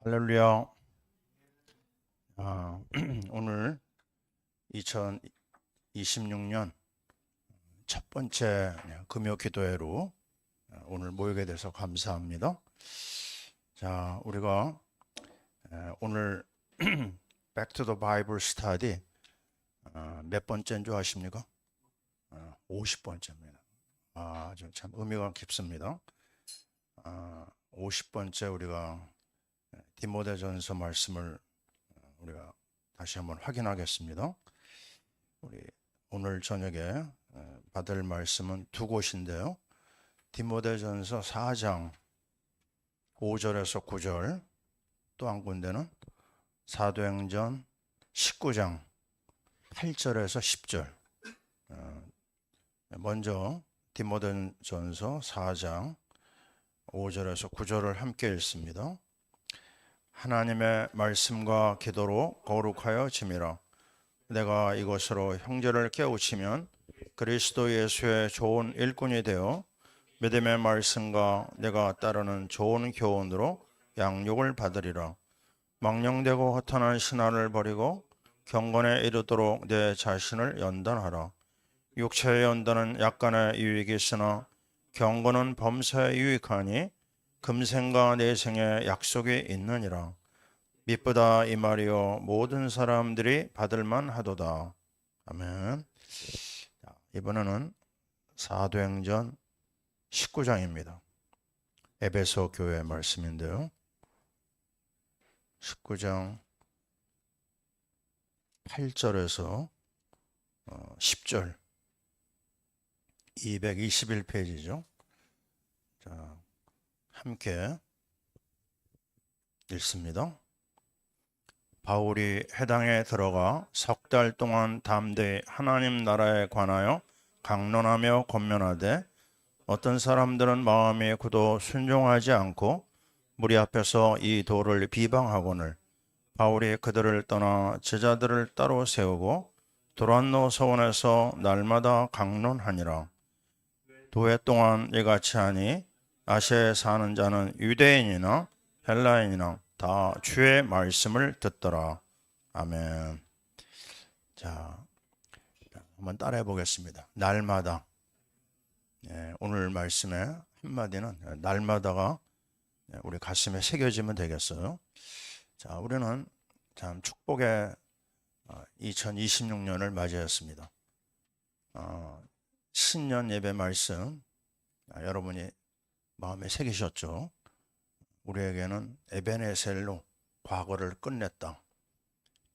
할렐루야. 오늘 2026년 첫 번째 금요 기도회로 오늘 모이게 돼서 감사합니다. 자, 우리가 오늘 Back to the Bible Study 몇 번째인 줄 아십니까? 50번째입니다. 참 의미가 깊습니다. 50번째 우리가 디모데전서 말씀을 우리가 다시 한번 확인하겠습니다. 우리 오늘 저녁에 받을 말씀은 두 곳인데요. 디모데전서 4장 5절에서 9절, 또 한 군데는 사도행전 19장 8절에서 10절. 먼저 디모데전서 4장 5절에서 9절을 함께 읽습니다. 하나님의 말씀과 기도로 거룩하여 짐이라. 내가 이것으로 형제를 깨우치면 그리스도 예수의 좋은 일꾼이 되어 믿음의 말씀과 내가 따르는 좋은 교훈으로 양육을 받으리라. 망령되고 허탄한 신화를 버리고 경건에 이르도록 내 자신을 연단하라. 육체의 연단은 약간의 유익이 있으나 경건은 범사에 유익하니 금생과 내생에 약속이 있느니라. 미쁘다 이 말이요 모든 사람들이 받을만 하도다. 아멘. 이번에는 사도행전 19장입니다. 에베소 교회 말씀인데요. 19장 8절에서 10절 221페이지죠. 자, 함께 읽습니다. 바울이 회당에 들어가 석 달 동안 담대히 하나님 나라에 관하여 강론하며 권면하되 어떤 사람들은 마음이 굳어 순종하지 않고 무리 앞에서 이 도를 비방하거늘 바울이 그들을 떠나 제자들을 따로 세우고 도란노 서원에서 날마다 강론하니라. 도회 동안 이같이 하니 아시아에 사는 자는 유대인이나 헬라인이나 다 주의 말씀을 듣더라. 아멘. 자, 한번 따라해 보겠습니다. 날마다. 오늘 말씀의 한마디는 날마다가 우리 가슴에 새겨지면 되겠어요. 자, 우리는 참 축복의 2026년을 맞이했습니다. 신년 예배 말씀 여러분이 마음에 새기셨죠? 우리에게는 에베네셀로 과거를 끝냈다.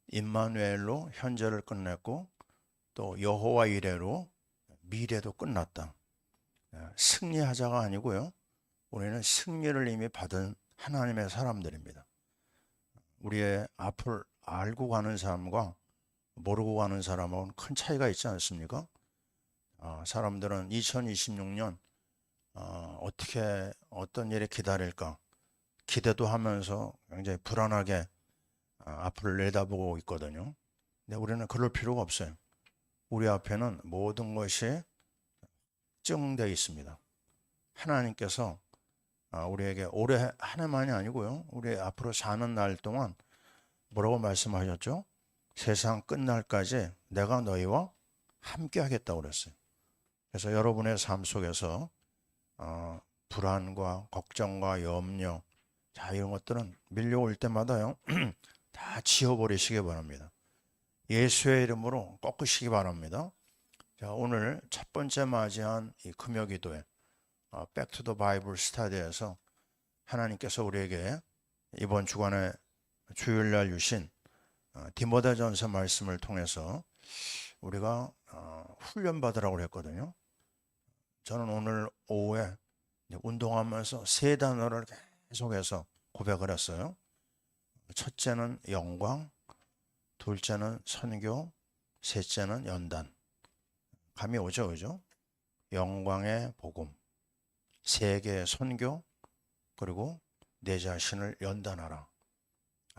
임마누엘로 현재를 끝냈고 또 여호와 이레로 미래도 끝났다. 승리하자가 아니고요. 우리는 승리를 이미 받은 하나님의 사람들입니다. 우리의 앞을 알고 가는 사람과 모르고 가는 사람하고는 큰 차이가 있지 않습니까? 사람들은 2026년 어떻게 어떤 일이 기다릴까 기대도 하면서 굉장히 불안하게 앞을 내다보고 있거든요. 근데 우리는 그럴 필요가 없어요. 우리 앞에는 모든 것이 증되어 있습니다. 하나님께서 우리에게 올해 한 해만이 아니고요. 우리 앞으로 사는 날 동안 뭐라고 말씀하셨죠? 세상 끝날까지 내가 너희와 함께 하겠다고 그랬어요. 그래서 여러분의 삶 속에서 불안과 걱정과 염려 자, 이런 것들은 밀려올 때마다요. 다 지워버리시기 바랍니다. 예수의 이름으로 꺾으시기 바랍니다. 자, 오늘 첫 번째 맞이한 이 금요 기도회 Back to the Bible 스타디에서 하나님께서 우리에게 이번 주간에 주일날 주신 디모데전서 말씀을 통해서 우리가 훈련받으라고 했거든요. 저는 오늘 오후에 운동하면서 세 단어를 계속해서 고백을 했어요. 첫째는 영광, 둘째는 선교, 셋째는 연단. 감이 오죠, 그죠? 영광의 복음, 세계의 선교, 그리고 내 자신을 연단하라.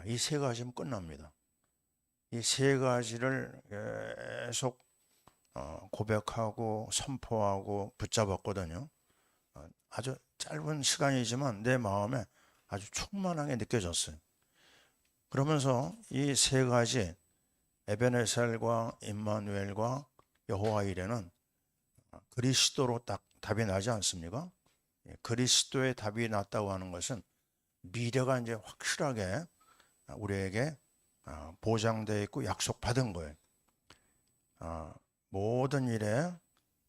이 세 가지면 끝납니다. 이 세 가지를 계속 고백하고 선포하고 붙잡았거든요. 아주 짧은 시간이지만 내 마음에 아주 충만하게 느껴졌어요. 그러면서 이 세 가지 에베네셀과 임마누엘과 여호와 이레는 그리스도로 딱 답이 나지 않습니까? 그리스도의 답이 났다고 하는 것은 미래가 이제 확실하게 우리에게 보장되어 있고 약속받은 거예요. 모든 일에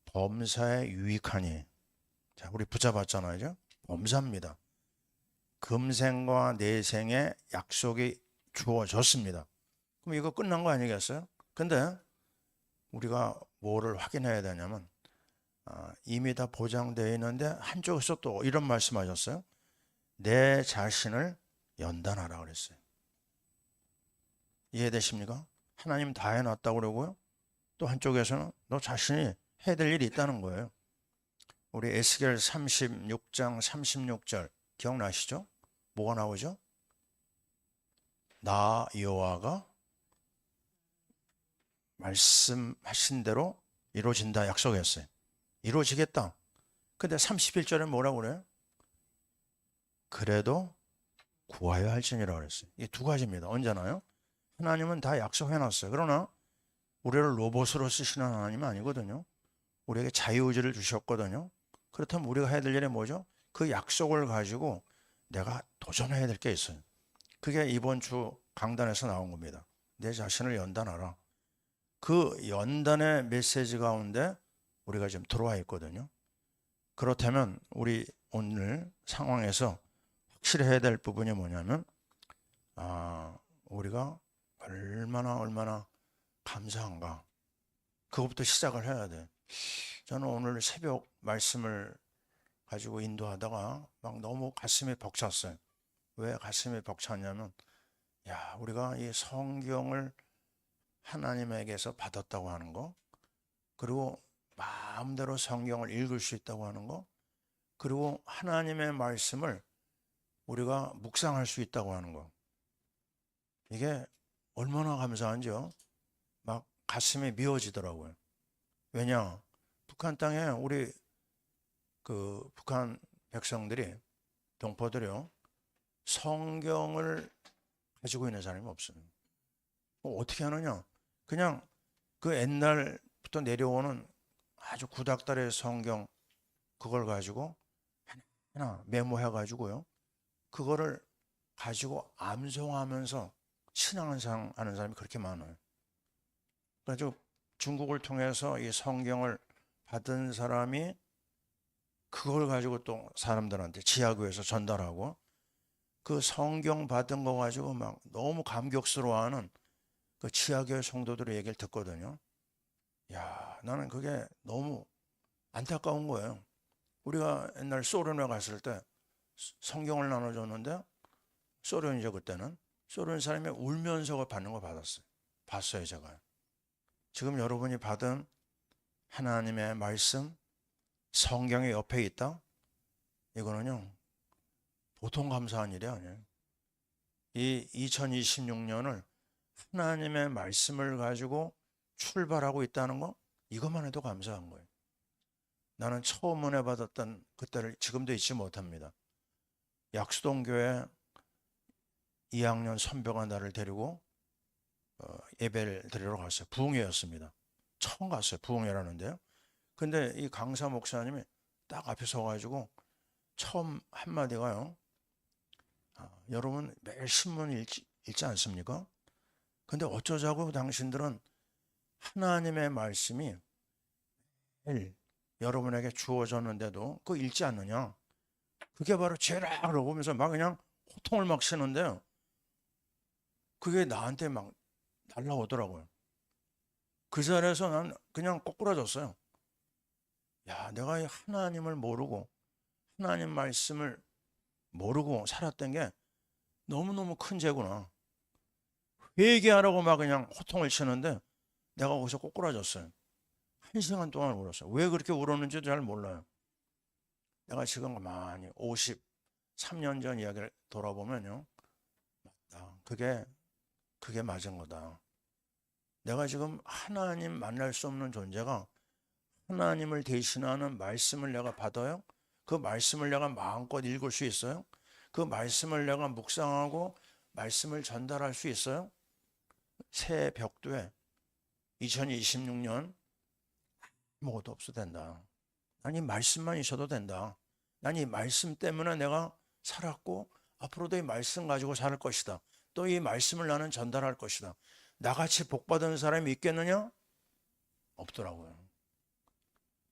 범사에 유익하니. 자, 우리 붙잡았잖아요. 범사입니다. 금생과 내생의 약속이 주어졌습니다. 그럼 이거 끝난 거 아니겠어요? 근데 우리가 뭐를 확인해야 되냐면 이미 다 보장되어 있는데 한쪽에서 또 이런 말씀하셨어요. 내 자신을 연단하라 그랬어요. 이해되십니까? 하나님 다 해놨다고 그러고요. 또 한쪽에서는 너 자신이 해야 될 일이 있다는 거예요. 우리 에스겔 36장 36절 기억나시죠? 뭐가 나오죠? 나 여호와가 말씀하신 대로 이루어진다 약속했어요. 이루어지겠다. 근데 31절에 뭐라고 그래요? 그래도 구하여 할지니라 그랬어요. 이 두 가지입니다. 언제나요? 하나님은 다 약속해놨어요. 그러나 우리를 로봇으로 쓰시는 하나님은 아니거든요. 우리에게 자유의지를 주셨거든요. 그렇다면 우리가 해야 될 일이 뭐죠? 그 약속을 가지고 내가 도전해야 될 게 있어요. 그게 이번 주 강단에서 나온 겁니다. 내 자신을 연단하라. 그 연단의 메시지 가운데 우리가 지금 들어와 있거든요. 그렇다면 우리 오늘 상황에서 확실히 해야 될 부분이 뭐냐면 우리가 얼마나 감사한가. 그것부터 시작을 해야 돼. 저는 오늘 새벽 말씀을 가지고 인도하다가 막 너무 가슴이 벅찼어요. 왜 가슴이 벅찼냐면 우리가 이 성경을 하나님에게서 받았다고 하는 거, 그리고 마음대로 성경을 읽을 수 있다고 하는 거, 그리고 하나님의 말씀을 우리가 묵상할 수 있다고 하는 거. 이게 얼마나 감사한지요. 막 가슴이 미어지더라고요. 왜냐? 북한 땅에 우리 그 북한 백성들이, 동포들이요, 성경을 가지고 있는 사람이 없어요. 어떻게 하느냐? 그냥 그 옛날부터 내려오는 아주 구닥다리의 성경, 그걸 가지고 하나 메모해 가지고요, 그거를 가지고 암송하면서 신앙생활 하는 사람이 그렇게 많아요. 그래서 중국을 통해서 이 성경을 받은 사람이 그걸 가지고 또 사람들한테 지하교에서 전달하고, 그 성경 받은 거 가지고 막 너무 감격스러워하는 그 지하교회 성도들의 얘기를 듣거든요. 나는 그게 너무 안타까운 거예요. 우리가 옛날 소련에 갔을 때 성경을 나눠줬는데, 소련이죠 그때는. 소련 사람이 울면서 받는 거 봤어요 제가. 지금 여러분이 받은 하나님의 말씀, 성경이 옆에 있다? 이거는요 보통 감사한 일이 아니에요. 이 2026년을 하나님의 말씀을 가지고 출발하고 있다는 거, 이것만 해도 감사한 거예요. 나는 처음 은혜 받았던 그때를 지금도 잊지 못합니다. 약수동교회 2학년 선배가 나를 데리고 예배를 드리러 갔어요. 부흥회였습니다. 처음 갔어요. 부흥회라는데요. 근데 이 강사 목사님이 딱 앞에 서가지고 처음 한마디가요, 여러분 매일 신문 읽지 않습니까? 근데 어쩌자고 당신들은 하나님의 말씀이 매일 여러분에게 주어졌는데도 그거 읽지 않느냐? 그게 바로 죄라 그러고 면서 막 그냥 호통을 막 치는데요, 그게 나한테 막 날라오더라고요. 그 자리에서 난 그냥 꼬꾸라졌어요. 내가 하나님을 모르고 하나님 말씀을 모르고 살았던 게 너무너무 큰 죄구나. 회개하라고 막 그냥 호통을 치는데 내가 거기서 꼬꾸라졌어요. 1시간 동안 울었어요. 왜 그렇게 울었는지도 잘 몰라요. 내가 지금 많이 53년 전 이야기를 돌아보면요, 맞다. 그게 맞은 거다. 내가 지금 하나님 만날 수 없는 존재가 하나님을 대신하는 말씀을 내가 받아요. 그 말씀을 내가 마음껏 읽을 수 있어요. 그 말씀을 내가 묵상하고 말씀을 전달할 수 있어요? 새 벽두에 2026년 아무것도 없어도 된다. 난 이 말씀만 있어도 된다. 난 이 말씀 때문에 내가 살았고 앞으로도 이 말씀 가지고 살 것이다. 또 이 말씀을 나는 전달할 것이다. 나같이 복받은 사람이 있겠느냐? 없더라고요.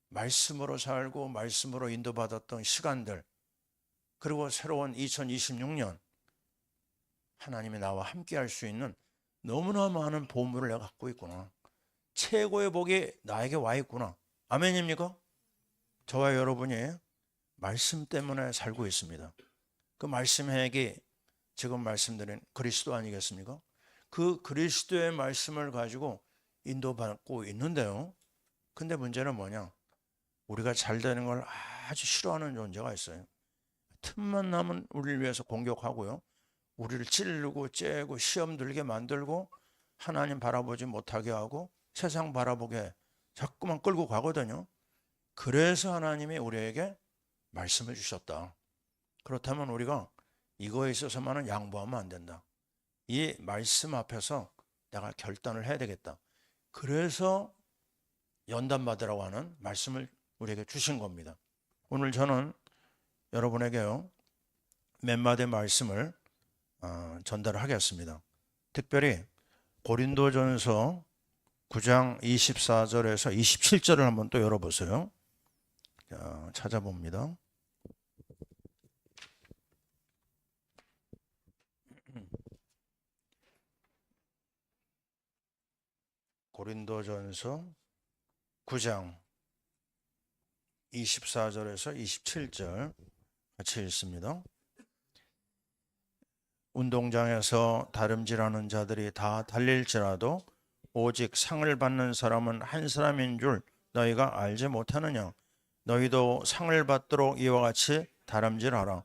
말씀으로 살고 말씀으로 인도받았던 시간들, 그리고 새로운 2026년 하나님이 나와 함께 할 수 있는 너무나 많은 보물을 내가 갖고 있구나. 최고의 복이 나에게 와 있구나. 아멘입니까? 저와 여러분이 말씀 때문에 살고 있습니다. 그 말씀 핵이 지금 말씀드린 그리스도 아니겠습니까? 그 그리스도의 말씀을 가지고 인도받고 있는데요. 근데 문제는 뭐냐? 우리가 잘 되는 걸 아주 싫어하는 존재가 있어요. 틈만 나면 우리를 위해서 공격하고요. 우리를 찌르고 째고 시험 들게 만들고 하나님 바라보지 못하게 하고 세상 바라보게 자꾸만 끌고 가거든요. 그래서 하나님이 우리에게 말씀을 주셨다. 그렇다면 우리가 이거에 있어서만은 양보하면 안 된다. 이 말씀 앞에서 내가 결단을 해야 되겠다. 그래서 연단받으라고 하는 말씀을 우리에게 주신 겁니다. 오늘 저는 여러분에게요 몇 마디 말씀을 전달하겠습니다. 특별히 고린도전서 9장 24절에서 27절을 한번 또 열어보세요. 찾아봅니다. 고린도전서 9장 24절에서 27절 같이 읽습니다. 운동장에서 다름질하는 자들이 다 달릴지라도 오직 상을 받는 사람은 한 사람인 줄 너희가 알지 못하느냐? 너희도 상을 받도록 이와 같이 다름질하라.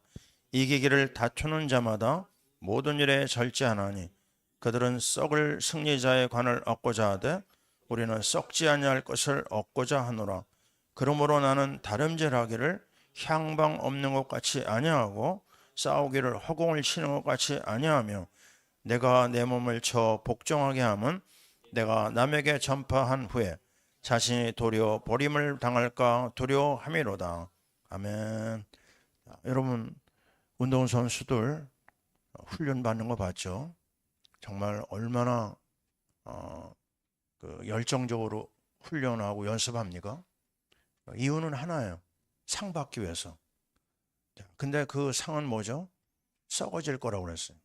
이기기를 다투는 자마다 모든 일에 절제하나니 그들은 썩을 승리자의 관을 얻고자 하되 우리는 썩지 아니할 것을 얻고자 하노라. 그러므로 나는 다름질하기를 향방 없는 것 같이 아니하고 싸우기를 허공을 치는 것 같이 아니하며 내가 내 몸을 쳐 복종하게 함은 내가 남에게 전파한 후에 자신이 도리어 버림을 당할까 두려워함이로다. 아멘. 여러분 운동선수들 훈련 받는 거 봤죠? 정말 얼마나 열정적으로 훈련하고 연습합니까? 이유는 하나예요. 상 받기 위해서. 근데 그 상은 뭐죠? 썩어질 거라고 그랬어요.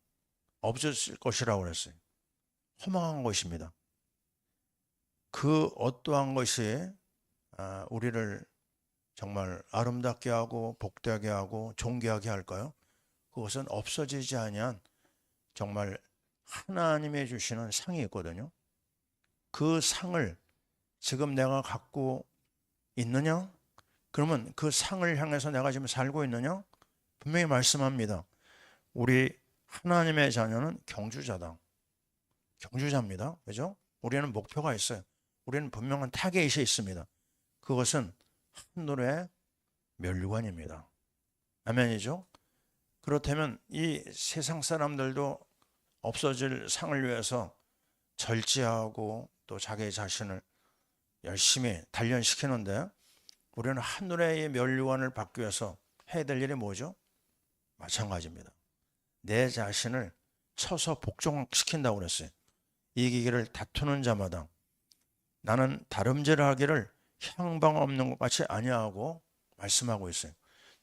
없어질 것이라고 그랬어요. 허망한 것입니다. 그 어떠한 것이 우리를 정말 아름답게 하고 복되게 하고 존귀하게 할까요? 그것은 없어지지 아니한 정말 하나님이 주시는 상이 있거든요. 그 상을 지금 내가 갖고 있느냐? 그러면 그 상을 향해서 내가 지금 살고 있느냐? 분명히 말씀합니다. 우리 하나님의 자녀는 경주자다. 경주자입니다. 그죠? 우리는 목표가 있어요. 우리는 분명한 타겟이 있습니다. 그것은 하늘의 멸류관입니다. 아멘이죠? 그렇다면 이 세상 사람들도 없어질 상을 위해서 절제하고 또 자기 자신을 열심히 단련시키는데 우리는 하늘의 멸류관을 받기 위해서 해야 될 일이 뭐죠? 마찬가지입니다. 내 자신을 쳐서 복종시킨다고 그랬어요. 이기기를 다투는 자마다 나는 다름질하기를 향방 없는 것 같이 아니하고 말씀하고 있어요.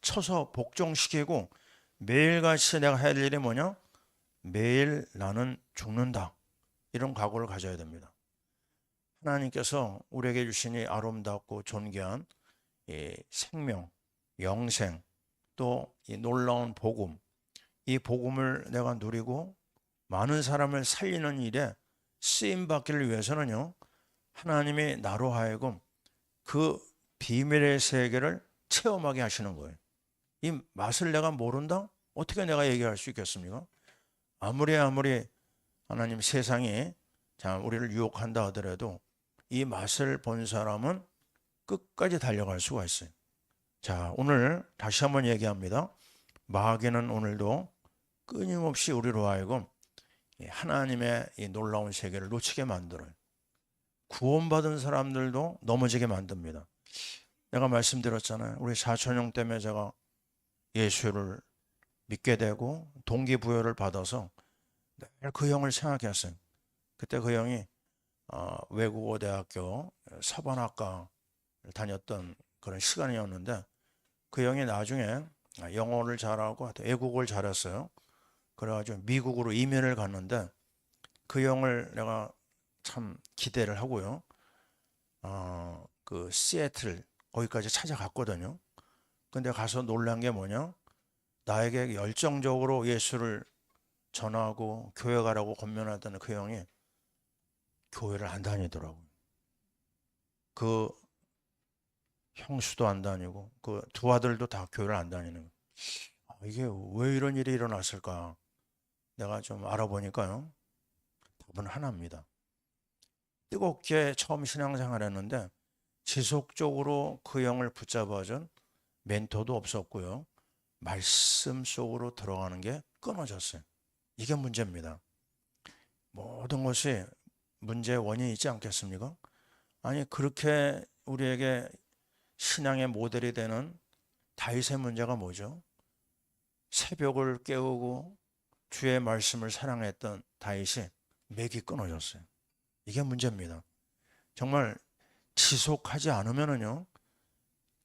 쳐서 복종시키고 매일같이 내가 해야 될 일이 뭐냐? 매일 나는 죽는다. 이런 각오를 가져야 됩니다. 하나님께서 우리에게 주신 이 아름답고 존귀한 이 생명, 영생, 또 이 놀라운 복음, 이 복음을 내가 누리고 많은 사람을 살리는 일에 쓰임받기를 위해서는요, 하나님이 나로 하여금 그 비밀의 세계를 체험하게 하시는 거예요. 이 맛을 내가 모른다? 어떻게 내가 얘기할 수 있겠습니까? 아무리 하나님 세상이 우리를 유혹한다 하더라도 이 맛을 본 사람은 끝까지 달려갈 수가 있어요. 자, 오늘 다시 한번 얘기합니다. 마귀는 오늘도 끊임없이 우리로 하여금 하나님의 이 놀라운 세계를 놓치게 만들어요. 구원받은 사람들도 넘어지게 만듭니다. 내가 말씀드렸잖아요. 우리 사촌형 때문에 제가 예수를 믿게 되고 동기부여를 받아서 늘 그 형을 생각했어요. 그때 그 형이 외국어 대학교 사관학과를 다녔던 그런 시간이었는데 그 형이 나중에 영어를 잘하고 외국어를 잘했어요. 그래가지고 미국으로 이민을 갔는데 그 형을 내가 참 기대를 하고요. 그 시애틀 거기까지 찾아갔거든요. 근데 가서 놀란 게 뭐냐? 나에게 열정적으로 예수를 전하고 교회 가라고 권면하던 그 형이 교회를 안 다니더라고요. 그 형수도 안 다니고 그 두 아들도 다 교회를 안 다니는 거예요. 이게 왜 이런 일이 일어났을까? 내가 좀 알아보니까요. 답은 하나입니다. 뜨겁게 처음 신앙생활 했는데 지속적으로 그 형을 붙잡아준 멘토도 없었고요. 말씀 속으로 들어가는 게 끊어졌어요. 이게 문제입니다. 모든 것이 문제의 원인이 있지 않겠습니까? 아니 그렇게 우리에게 신앙의 모델이 되는 다윗의 문제가 뭐죠? 새벽을 깨우고 주의 말씀을 사랑했던 다윗이 맥이 끊어졌어요. 이게 문제입니다. 정말 지속하지 않으면은요,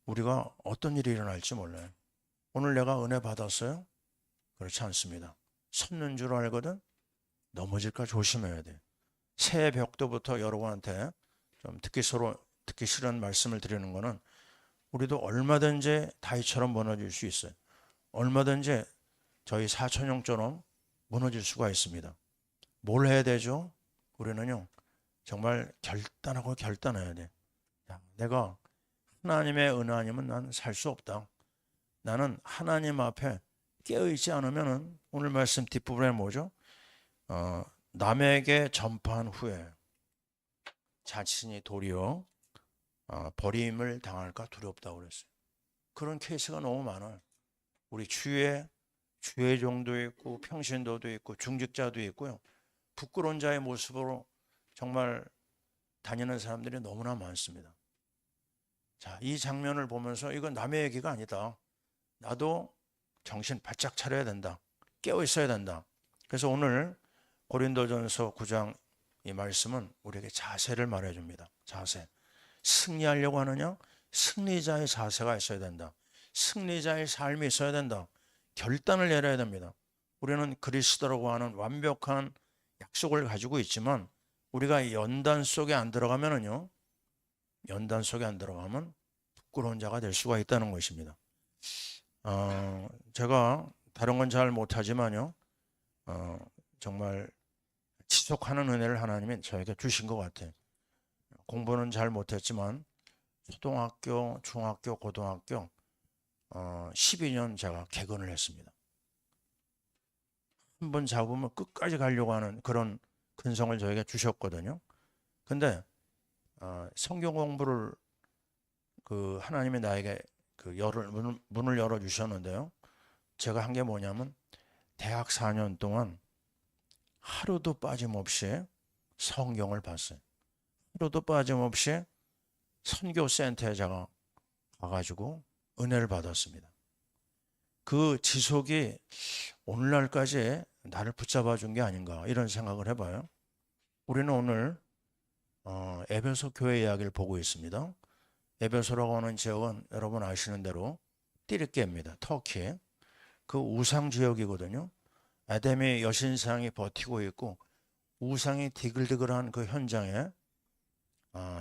우리가 어떤 일이 일어날지 몰라요. 오늘 내가 은혜 받았어요? 그렇지 않습니다. 섰는 줄 알거든 넘어질까 조심해야 돼. 새해 벽도부터 여러분한테 좀 듣기 싫은 말씀을 드리는 거는 우리도 얼마든지 다윗처럼 무너질 수 있어요. 얼마든지 저희 사촌형처럼 무너질 수가 있습니다. 뭘 해야 되죠? 우리는요, 정말 결단하고 결단해야 돼. 내가 하나님의 은혜 아니면 난 살 수 없다. 나는 하나님 앞에 깨어있지 않으면 오늘 말씀 뒷부분에 뭐죠? 남에게 전파한 후에 자신이 도리어 버림을 당할까 두렵다고 그랬어요. 그런 케이스가 너무 많아요. 우리 주의 종도 있고 평신도도 있고 중직자도 있고요. 부끄러운 자의 모습으로 정말 다니는 사람들이 너무나 많습니다. 자, 이 장면을 보면서 이건 남의 얘기가 아니다. 나도 정신 바짝 차려야 된다. 깨어 있어야 된다. 그래서 오늘 고린도전서 9장 이 말씀은 우리에게 자세를 말해줍니다. 자세. 승리하려고 하느냐? 승리자의 자세가 있어야 된다. 승리자의 삶이 있어야 된다. 결단을 내려야 됩니다. 우리는 그리스도라고 하는 완벽한 약속을 가지고 있지만 우리가 연단 속에 안 들어가면은요, 연단 속에 안 들어가면 부끄러운 자가 될 수가 있다는 것입니다. 제가 다른 건 잘 못하지만요, 정말 지속하는 은혜를 하나님이 저에게 주신 것 같아요. 공부는 잘 못했지만 초등학교, 중학교, 고등학교 12년 제가 개근을 했습니다. 한 번 잡으면 끝까지 가려고 하는 그런 근성을 저에게 주셨거든요. 근데 성경 공부를 그 하나님이 나에게 그 문을 열어 주셨는데요. 제가 한 게 뭐냐면 대학 4년 동안 하루도 빠짐없이 성경을 봤어요. 하루도 빠짐없이 선교센터에 제가 가가지고 은혜를 받았습니다. 그 지속이 오늘날까지 나를 붙잡아 준 게 아닌가 이런 생각을 해봐요. 우리는 오늘 에베소 교회 이야기를 보고 있습니다. 에베소라고 하는 지역은 여러분 아시는 대로 띠르케입니다. 터키. 그 우상 지역이거든요. 아담의 여신상이 버티고 있고 우상이 디글디글한 그 현장에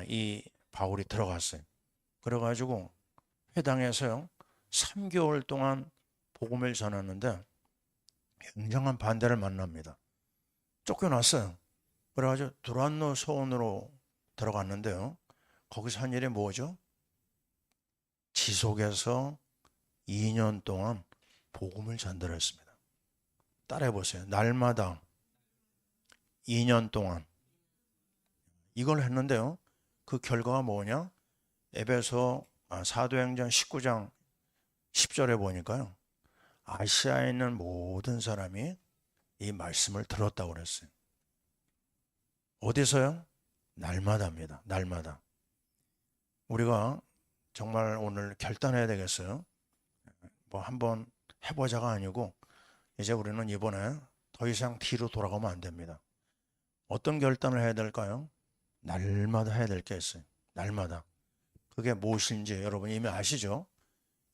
이 바울이 들어갔어요. 그래가지고 회당에서요 3개월 동안 복음을 전했는데 굉장한 반대를 만납니다. 쫓겨났어요. 그래가지고 두란노 소원으로 들어갔는데요. 거기서 한 일이 뭐죠? 지속해서 2년 동안 복음을 전달했습니다. 따라해보세요. 날마다 2년 동안 이걸 했는데요. 그 결과가 뭐냐? 에베소 사도행전 19장 10절에 보니까요. 아시아에 있는 모든 사람이 이 말씀을 들었다고 그랬어요. 어디서요? 날마다입니다. 날마다. 우리가 정말 오늘 결단해야 되겠어요. 뭐 한번 해보자가 아니고 이제 우리는 이번에 더 이상 뒤로 돌아가면 안 됩니다. 어떤 결단을 해야 될까요? 날마다 해야 될 게 있어요. 날마다. 그게 무엇인지 여러분 이미 아시죠?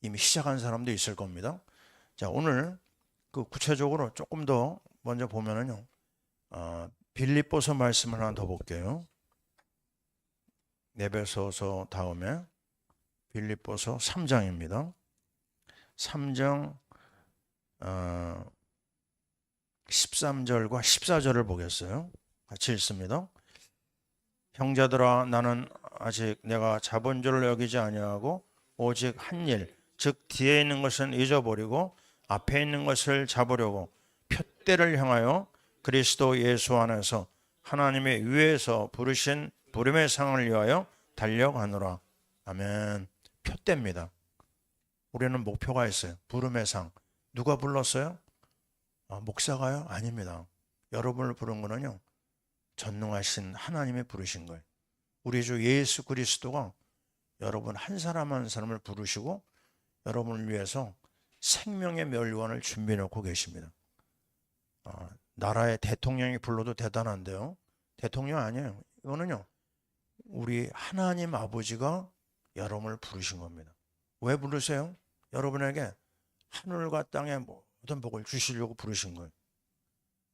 이미 시작한 사람도 있을 겁니다. 자, 오늘 그 구체적으로 조금 더 먼저 보면은요. 빌립보서 말씀을 하나 더 볼게요. 에베소서 다음에 빌립보서 3장입니다. 3장 13절과 14절을 보겠어요. 같이 읽습니다. 형제들아 나는 아직 내가 잡은 줄을 여기지 아니하고 오직 한 일, 즉 뒤에 있는 것은 잊어버리고 앞에 있는 것을 잡으려고 표대를 향하여 그리스도 예수 안에서 하나님의 위에서 부르신 부름의 상을 위하여 달려가노라. 아멘. 표대입니다. 우리는 목표가 있어요. 부름의 상. 누가 불렀어요? 목사가요? 아닙니다. 여러분을 부른 거는요. 전능하신 하나님이 부르신 거예요. 우리 주 예수 그리스도가 여러분 한 사람 한 사람을 부르시고 여러분을 위해서 생명의 멸류관을 준비해 놓고 계십니다. 나라의 대통령이 불러도 대단한데요. 대통령 아니에요. 이거는요. 우리 하나님 아버지가 여러분을 부르신 겁니다. 왜 부르세요? 여러분에게 하늘과 땅의 모든 복을 주시려고 부르신 거예요.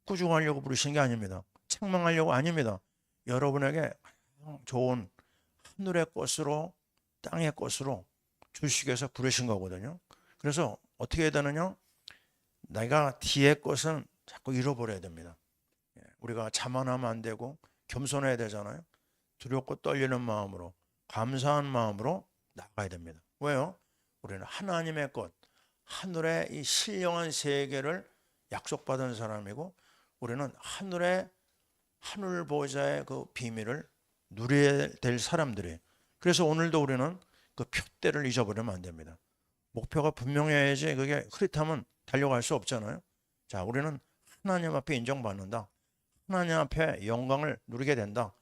꾸중하려고 부르신 게 아닙니다. 책망하려고 아닙니다. 여러분에게 좋은 하늘의 것으로 땅의 것으로 주시기 위해서 부르신 거거든요. 그래서 어떻게 해야 되느냐? 내가 뒤의 것은 자꾸 잃어버려야 됩니다. 우리가 자만하면 안 되고 겸손해야 되잖아요. 두렵고 떨리는 마음으로 감사한 마음으로 나가야 됩니다. 왜요? 우리는 하나님의 것, 하늘의 이 신령한 세계를 약속받은 사람이고 우리는 하늘의 하늘 보좌의 그 비밀을 누려야 될 사람들이에요. 그래서 오늘도 우리는 그 표대를 잊어버리면 안 됩니다. 목표가 분명해야지 그게 흐릿하면 달려갈 수 없잖아요. 자, 우리는 하나님 앞에 인정받는다. 하나님 앞에 영광을 누리게 된다.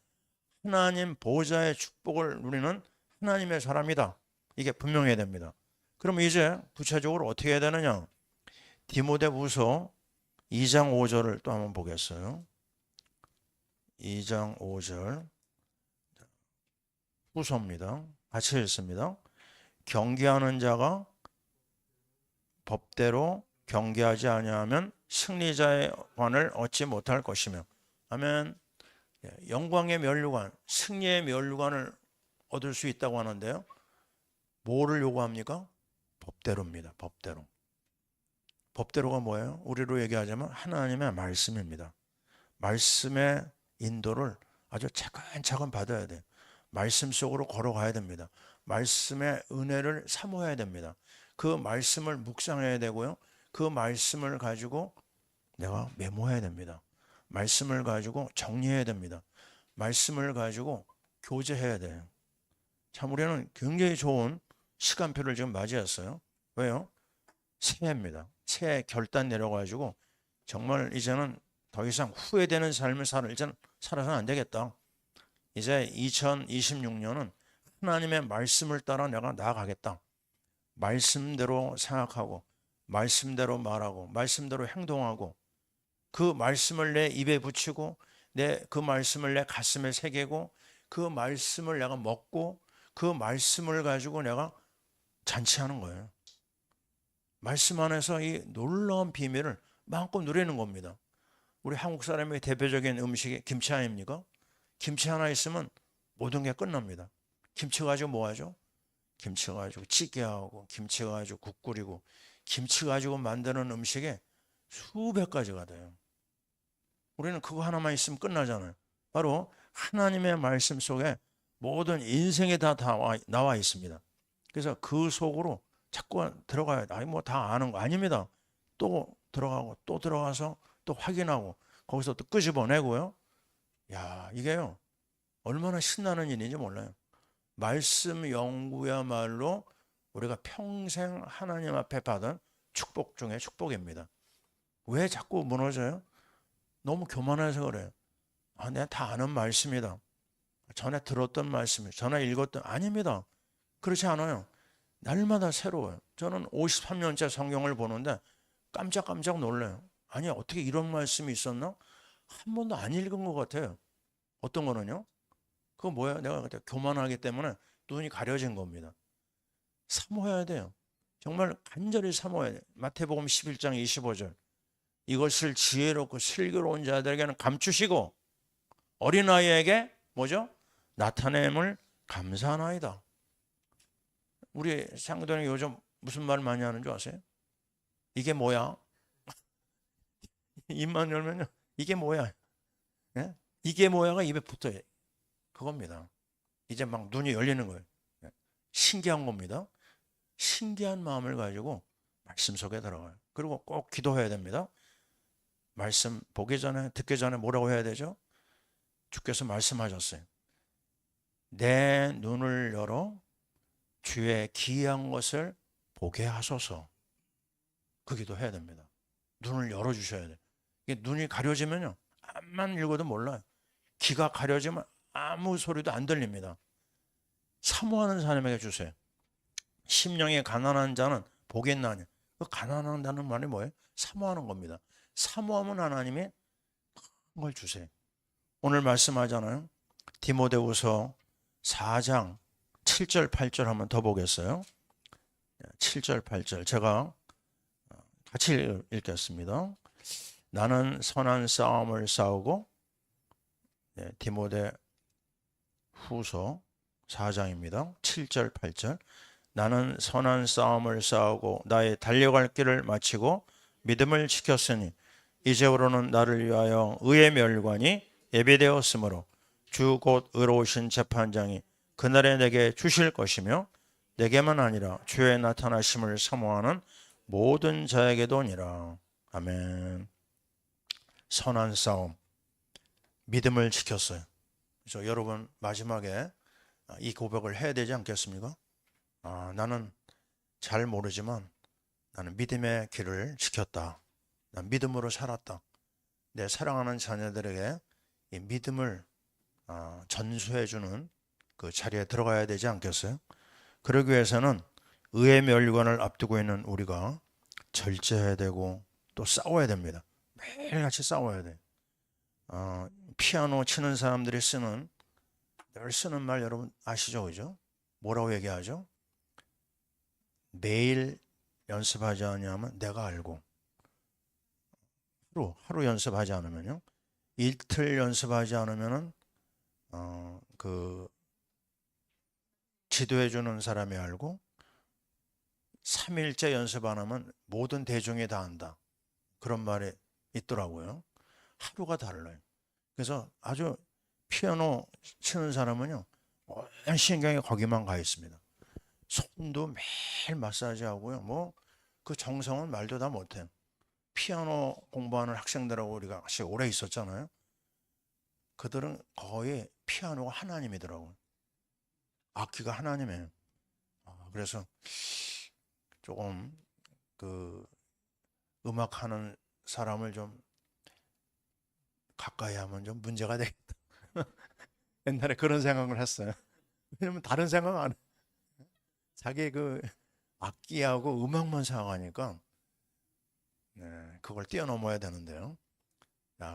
하나님 보좌의 축복을 누리는 하나님의 사람이다. 이게 분명해야 됩니다. 그럼 이제 구체적으로 어떻게 해야 되느냐? 디모데후서 2장 5절을 또 한번 보겠어요. 2장 5절 후서입니다. 같이 읽습니다. 경계하는 자가 법대로 경계하지 아니하면 승리자의 관을 얻지 못할 것이며 아멘. 영광의 면류관, 승리의 면류관을 얻을 수 있다고 하는데요. 뭐를 요구합니까? 법대로입니다. 법대로. 법대로가 뭐예요? 우리로 얘기하자면 하나님의 말씀입니다. 말씀의 인도를 아주 차근차근 받아야 돼요. 말씀 속으로 걸어가야 됩니다. 말씀의 은혜를 사모해야 됩니다. 그 말씀을 묵상해야 되고요. 그 말씀을 가지고 내가 메모해야 됩니다. 말씀을 가지고 정리해야 됩니다. 말씀을 가지고 교제해야 돼요. 참 우리는 굉장히 좋은 시간표를 지금 맞이했어요. 왜요? 새해입니다. 새해 결단 내려가지고 정말 이제는 더 이상 후회되는 삶을 살아서는 안 되겠다. 이제 2026년은 하나님의 말씀을 따라 내가 나아가겠다. 말씀대로 생각하고 말씀대로 말하고 말씀대로 행동하고 그 말씀을 내 입에 붙이고 그 말씀을 내 가슴에 새기고 그 말씀을 내가 먹고 그 말씀을 가지고 내가 잔치하는 거예요. 말씀 안에서 이 놀라운 비밀을 마음껏 누리는 겁니다. 우리 한국 사람의 대표적인 음식이 김치 아닙니까? 김치 하나 있으면 모든 게 끝납니다. 김치 가지고 뭐 하죠? 김치 가지고 찌개하고 김치 가지고 국 끓이고 김치 가지고 만드는 음식에 수백 가지가 돼요. 우리는 그거 하나만 있으면 끝나잖아요. 바로 하나님의 말씀 속에 모든 인생이 다 나와 있습니다. 그래서 그 속으로 자꾸 들어가야 돼. 아니 뭐 다 아는 거 아닙니다. 또 들어가고 또 들어가서 또 확인하고 거기서 또 끄집어내고요. 야, 이게요. 얼마나 신나는 일인지 몰라요. 말씀 연구야말로 우리가 평생 하나님 앞에 받은 축복 중에 축복입니다. 왜 자꾸 무너져요? 너무 교만해서 그래요. 아, 내가 다 아는 말씀이다. 전에 들었던 말씀이, 전에 읽었던, 아닙니다. 그렇지 않아요. 날마다 새로워요. 저는 53년째 성경을 보는데 깜짝깜짝 놀라요. 아니, 어떻게 이런 말씀이 있었나? 한 번도 안 읽은 것 같아요. 어떤 거는요? 그거 뭐야? 내가 그때 교만하기 때문에 눈이 가려진 겁니다. 사모해야 돼요. 정말 간절히 사모해야 돼요. 마태복음 11장 25절. 이것을 지혜롭고 슬기로운 자들에게는 감추시고 어린아이에게 뭐죠? 나타냄을 감사하나이다. 우리 상도는 요즘 무슨 말 많이 하는 줄 아세요? 이게 뭐야? 입만 열면요. 이게 뭐야? 예? 이게 뭐야가 입에 붙어요. 그겁니다. 이제 막 눈이 열리는 거예요. 예. 신기한 겁니다. 신기한 마음을 가지고 말씀 속에 들어가요. 그리고 꼭 기도해야 됩니다. 말씀 보기 전에, 듣기 전에 뭐라고 해야 되죠? 주께서 말씀하셨어요. 내 눈을 열어 주의 기이한 것을 보게 하소서. 그 기도해야 됩니다. 눈을 열어주셔야 돼요. 이게 눈이 가려지면요. 암만 읽어도 몰라요. 귀가 가려지면 아무 소리도 안 들립니다. 사모하는 사람에게 주세요. 심령이 가난한 자는 복있나니. 그 가난한다는 말이 뭐예요? 사모하는 겁니다. 사모하면 하나님이 걸 주세요. 오늘 말씀하잖아요. 디모데후서 4장 7절 8절 한번 더 보겠어요. 7절 8절 제가 같이 읽겠습니다. 나는 선한 싸움을 싸우고, 디모데 후서 4장입니다. 7절 8절. 나는 선한 싸움을 싸우고 나의 달려갈 길을 마치고 믿음을 지켰으니 이제부로는 나를 위하여 의의 멸관이 예비되었으므로 주 곧 의로우신 재판장이 그날에 내게 주실 것이며 내게만 아니라 주의 나타나심을 사모하는 모든 자에게도니라. 아멘. 선한 싸움, 믿음을 지켰어요. 그래서 여러분 마지막에 이 고백을 해야 되지 않겠습니까? 나는 잘 모르지만 나는 믿음의 길을 지켰다. 난 믿음으로 살았다. 내 사랑하는 자녀들에게 이 믿음을 전수해주는 그 자리에 들어가야 되지 않겠어요? 그러기 위해서는 의의 멸관을 앞두고 있는 우리가 절제해야 되고 또 싸워야 됩니다. 매일같이 싸워야 돼. 피아노 치는 사람들이 늘 쓰는 말 여러분 아시죠? 그죠? 뭐라고 얘기하죠? 매일 연습하지 않으면 내가 알고, 하루 연습하지 않으면요, 이틀 연습하지 않으면은 그 지도해 주는 사람이 알고, 3일째 연습 안 하면 모든 대중이 다 안다. 그런 말이 있더라고요. 하루가 달라요. 그래서 아주 피아노 치는 사람은요, 온 신경이 거기만 가 있습니다. 손도 매일 마사지 하고요. 뭐 그 정성은 말도 다 못해요. 피아노 공부하는 학생들하고 우리가 같이 오래 있었잖아요. 그들은 거의 피아노가 하나님이더라고요. 악기가 하나님이에요. 그래서 조금 그 음악하는 사람을 좀 가까이 하면 좀 문제가 되겠다. 옛날에 그런 생각을 했어요. 왜냐면 다른 생각 안 해. 자기 그 악기하고 음악만 생각하니까 그걸 뛰어넘어야 되는데요.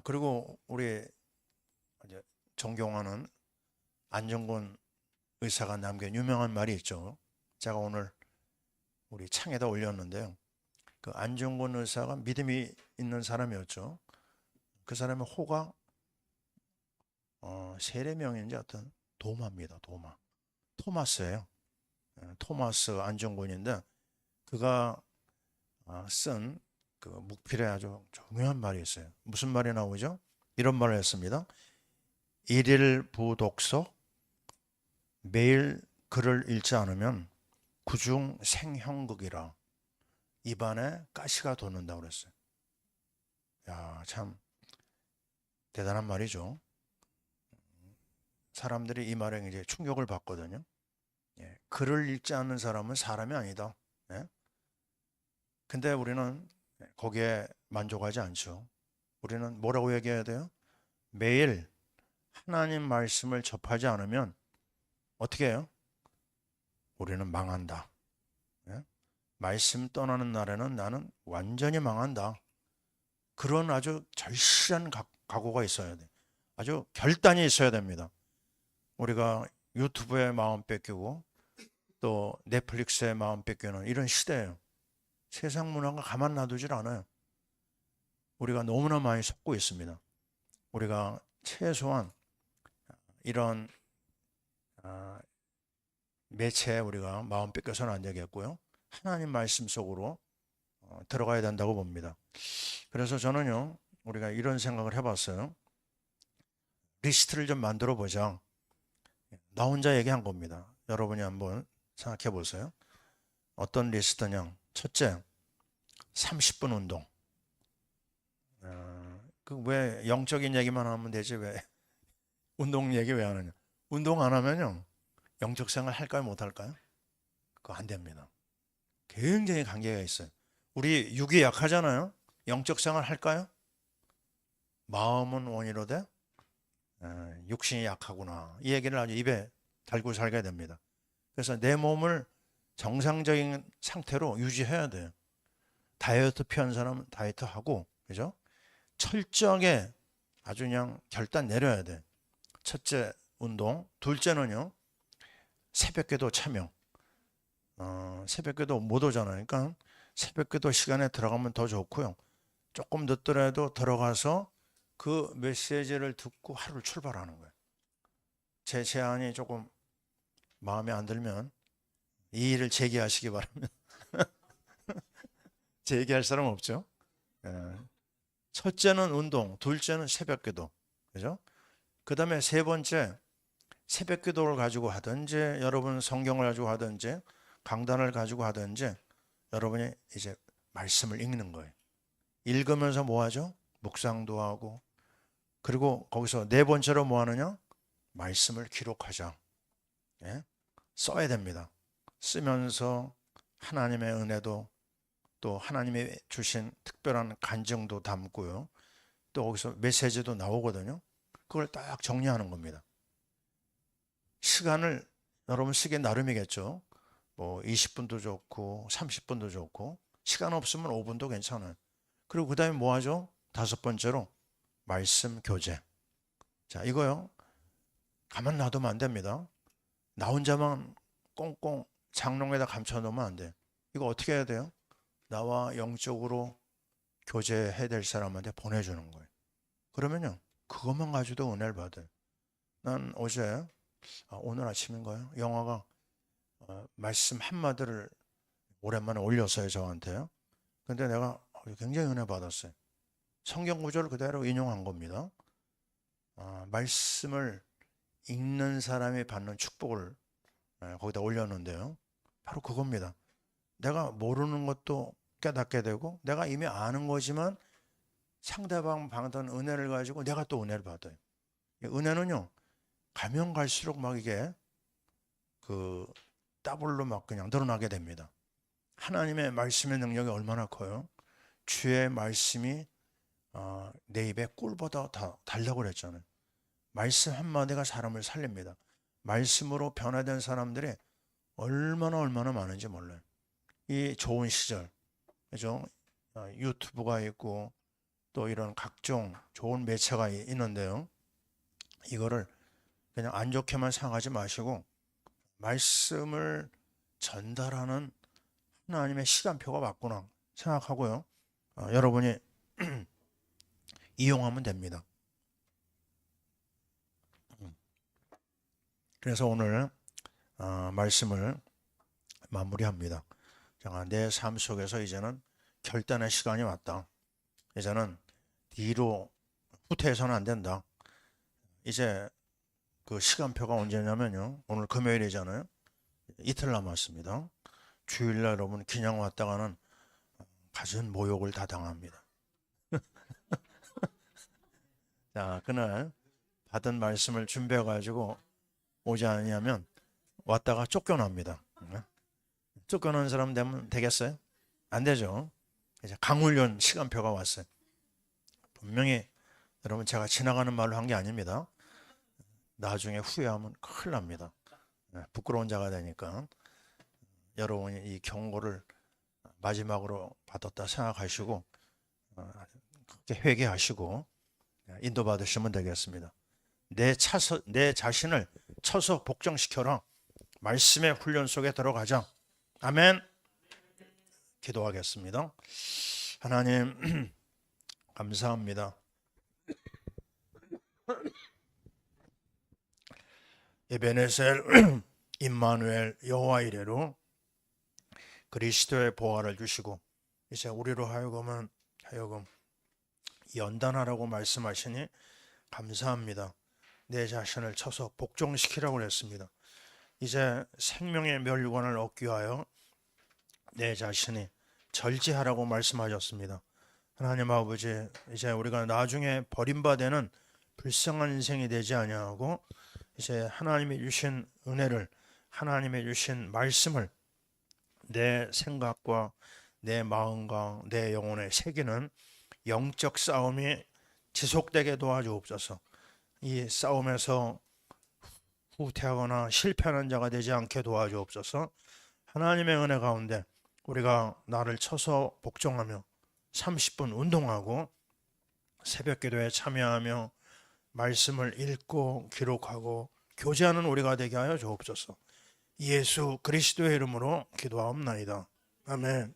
그리고 우리 이제 존경하는 안정권 의사가 남긴 유명한 말이 있죠. 제가 오늘 우리 창에다 올렸는데요. 그 안정권 의사가 믿음이 있는 사람이었죠. 그 사람의 호가 세례명인지 어떤 도마입니다. 도마. 토마스예요. 토마스 안정권인데 그가 쓴 그 묵필에 아주 중요한 말이 있어요. 무슨 말이 나오죠? 이런 말을 했습니다. 일일 부독서, 매일 글을 읽지 않으면 구중 생형극이라 입안에 가시가 돋는다고 그랬어요. 야, 참 대단한 말이죠. 사람들이 이 말에 이제 충격을 받거든요. 글을 읽지 않는 사람은 사람이 아니다. 근데 우리는 거기에 만족하지 않죠. 우리는 뭐라고 얘기해야 돼요? 매일 하나님 말씀을 접하지 않으면 어떻게 해요? 우리는 망한다. 예? 말씀 떠나는 날에는 나는 완전히 망한다. 그런 아주 절실한 각오가 있어야 돼. 아주 결단이 있어야 됩니다. 우리가 유튜브에 마음 뺏기고 또 넷플릭스에 마음 뺏기는 이런 시대예요. 세상 문화가 가만 놔두질 않아요. 우리가 너무나 많이 속고 있습니다. 우리가 최소한 이런 매체에 우리가 마음 뺏겨서는 안 되겠고요. 하나님 말씀 속으로 들어가야 된다고 봅니다. 그래서 저는요, 우리가 이런 생각을 해봤어요. 리스트를 좀 만들어 보자. 나 혼자 얘기한 겁니다. 여러분이 한번 생각해 보세요. 어떤 리스트냐? 첫째, 30분 운동. 그 왜 영적인 얘기만 하면 되지 왜 운동 얘기 왜 하느냐? 운동 안 하면요, 영적 생활 할까요, 못 할까요? 그거 안 됩니다. 굉장히 관계가 있어요. 우리 육이 약하잖아요. 영적 생활 할까요? 마음은 원이로되 육신이 약하구나. 이 얘기를 아주 입에 달고 살게 됩니다. 그래서 내 몸을 정상적인 상태로 유지해야 돼요. 다이어트 피한 사람은 다이어트 하고, 그죠? 철저하게 아주 그냥 결단 내려야 돼. 첫째, 운동. 둘째는요, 새벽기도 참여. 새벽기도 못 오잖아요. 그러니까 새벽기도 시간에 들어가면 더 좋고요. 조금 늦더라도 들어가서 그 메시지를 듣고 하루를 출발하는 거예요. 제 제안이 조금 마음에 안 들면 이의를 제기하시기 바랍니다. 제기할 사람 없죠? 예. 첫째는 운동, 둘째는 새벽기도, 그죠? 그 다음에 세 번째, 새벽기도를 가지고 하든지 여러분 성경을 가지고 하든지 강단을 가지고 하든지 여러분이 이제 말씀을 읽는 거예요. 읽으면서 뭐 하죠? 묵상도 하고, 그리고 거기서 네 번째로 뭐 하느냐? 말씀을 기록하자. 예? 써야 됩니다. 쓰면서 하나님의 은혜도 또 하나님이 주신 특별한 간증도 담고요. 또 거기서 메시지도 나오거든요. 그걸 딱 정리하는 겁니다. 시간을 여러분 쓰기 나름이겠죠. 뭐 20분도 좋고 30분도 좋고 시간 없으면 5분도 괜찮아요. 그리고 그 다음에 뭐 하죠? 다섯 번째로 말씀 교제. 자, 이거요. 가만 놔두면 안 됩니다. 나 혼자만 꽁꽁 장롱에다 감춰놓으면 안 돼. 이거 어떻게 해야 돼요? 나와 영적으로 교제해야 될 사람한테 보내주는 거예요. 그러면요, 그것만 가지고도 은혜를 받아요. 난 어제, 오늘 아침인가요? 영화가 말씀 한마디를 오랜만에 올렸어요, 저한테요. 근데 내가 굉장히 은혜 받았어요. 성경 구절을 그대로 인용한 겁니다. 말씀을 읽는 사람이 받는 축복을 거기다 올렸는데요. 바로 그겁니다. 내가 모르는 것도 깨닫게 되고 내가 이미 아는 거지만 상대방 받은 은혜를 가지고 내가 또 은혜를 받아요. 은혜는요, 가면 갈수록 막 이게 그 더블로 막 그냥 늘어나게 됩니다. 하나님의 말씀의 능력이 얼마나 커요? 주의 말씀이 내 입에 꿀보다 다 달라고 그랬잖아요. 말씀 한마디가 사람을 살립니다. 말씀으로 변화된 사람들이 얼마나 많은지 몰라요. 이 좋은 시절, 그죠? 유튜브가 있고 또 이런 각종 좋은 매체가 있는데요. 이거를 그냥 안 좋게만 생각하지 마시고 말씀을 전달하는 하나님의 시간표가 맞구나 생각하고요. 여러분이 이용하면 됩니다. 그래서 오늘 말씀을 마무리합니다. 내 삶 속에서 이제는 결단의 시간이 왔다. 이제는 뒤로 후퇴해서는 안 된다. 이제 그 시간표가 언제냐면요. 오늘 금요일이잖아요. 이틀 남았습니다. 주일날 여러분 그냥 왔다가는 갖은 모욕을 다 당합니다. 자, 그날 받은 말씀을 준비해가지고 오지 않으면 왔다가 쫓겨납니다. 쫓겨난 사람 되면 되겠어요? 안 되죠. 이제 강훈련 시간표가 왔어요. 분명히 여러분 제가 지나가는 말로 한 게 아닙니다. 나중에 후회하면 큰일 납니다. 부끄러운 자가 되니까 여러분이 이 경고를 마지막으로 받았다 생각하시고 그렇게 회개하시고 인도받으시면 되겠습니다. 내 자신을 쳐서 복종시켜라. 말씀의 훈련 속에 들어가자. 아멘. 기도하겠습니다. 하나님 감사합니다. 에베네셀 임마누엘 여호와 이레로 그리스도의 보화를 주시고 이제 우리로 하여금 연단하라고 말씀하시니 감사합니다. 내 자신을 쳐서 복종시키라고 했습니다. 이제 생명의 멸류관을 얻기 위하여 내 자신이 절제하라고 말씀하셨습니다. 하나님 아버지, 이제 우리가 나중에 버림받는 불쌍한 인생이 되지 아니하고 이제 하나님이 주신 은혜를, 하나님이 주신 말씀을 내 생각과 내 마음과 내 영혼에 새기는 영적 싸움이 지속되게 도와주옵소서. 이 싸움에서 후퇴하거나 실패하는 자가 되지 않게 도와주옵소서. 하나님의 은혜 가운데 우리가 나를 쳐서 복종하며 30분 운동하고 새벽 기도에 참여하며 말씀을 읽고 기록하고 교제하는 우리가 되게 하여 주옵소서. 예수 그리스도의 이름으로 기도하옵나이다. 아멘.